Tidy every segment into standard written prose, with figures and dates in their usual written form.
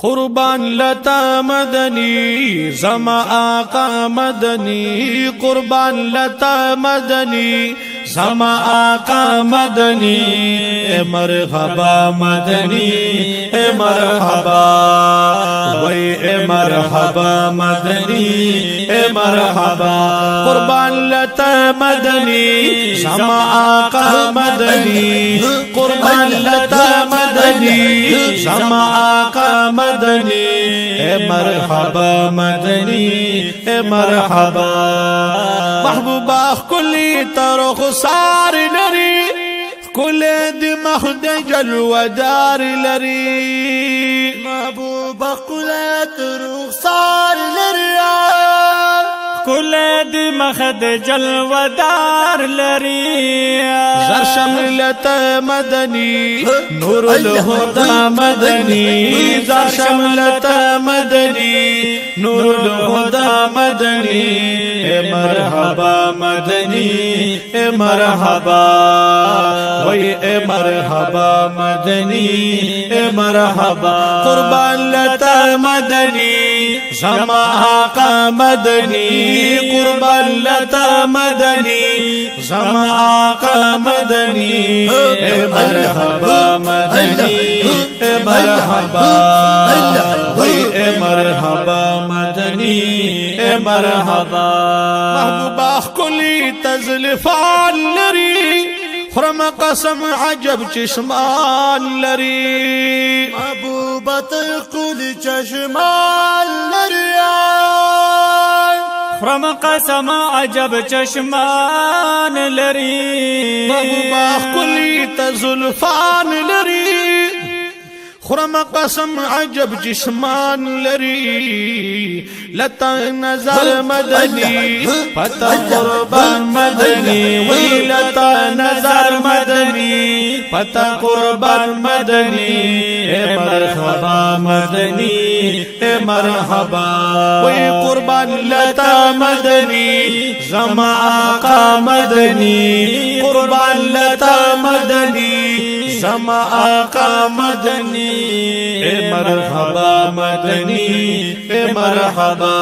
قربان لتا مدني زما آقا مدني قربان لتا مدني زما آقا مدني مرحبا مدني مرحبا وي مرحبا مدني مرحبا قربان لتا مدني زما آقا مدني قربان لتا مدني زما آقا مدني مرحبا مدني مرحبا محبوبا كلي ترخصار لري كل دمخ دجل ودار لري محبوبا كلي ترخصار لري كل دمخ دجل ودار لري زر شملت مدني نور الهدى مدني زر شملت مدني نور الهدى مدني مرحبا مدني مرحبا وي مرحبا مدني مرحبا قربان لتا مدني زما آقا مدني قربان لتا مدني زما آقا مدني مرحبا مدني مرحبا وي مرحبا مدني مرحبا محبوبا كلي تزلفان لري خرم قسم عجب چشمان لري محبوبا كلي چشمان لري خرم قسم عجب چشمان لري محبوبا كلي تزلفان لري خرم قسم عجب جسمان لري لتا نظر مدني فتا قربان مدني ويلتا نظر مدني فتا قربان مدني مرحبا مدني مرحبا وي قربان لتا مدني زما آقا مدني قربان لتا مدني زما آقا مدني مرحبا مدني مرحبا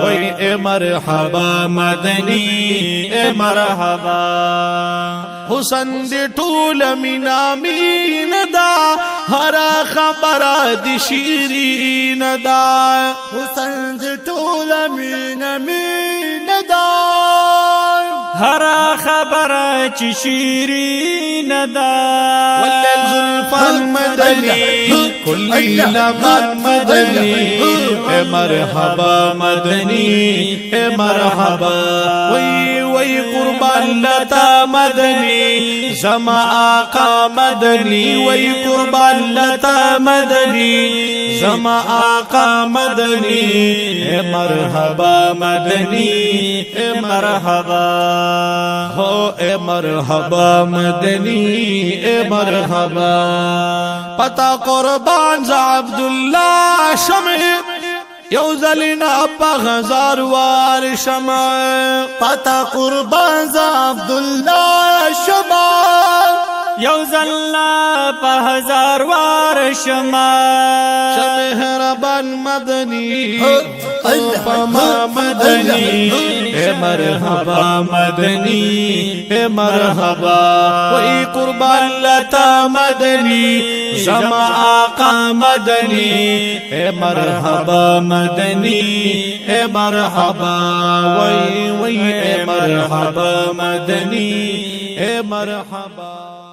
وي مرحبا مدني مرحبا حسن دي طول منا مين دا هر خبر دي شيرين دا حسن دي طول منا مين دا هر خبر چی شیرین دا والليل زلفان مدني كل لمن مدني مرحبا مدني مرحبا وي قربان لتا مدني زما آقا مدني وي قربان لتا مدني زما آقا مدني مرحبا مدني مرحبا هو مرحبا مدني مرحبا پتا قربان ز عبدالله شمع يوزلنا بغزار وار شمع پتا قربان ز عبدالله شمع يوزلنا بغزار وار شمع مهربان مدني فما مدني مرحبا مدني مرحبا وي قربان لتا مدني زما آقا مدني مرحبا مدني مرحبا وي مرحبا مدني مرحبا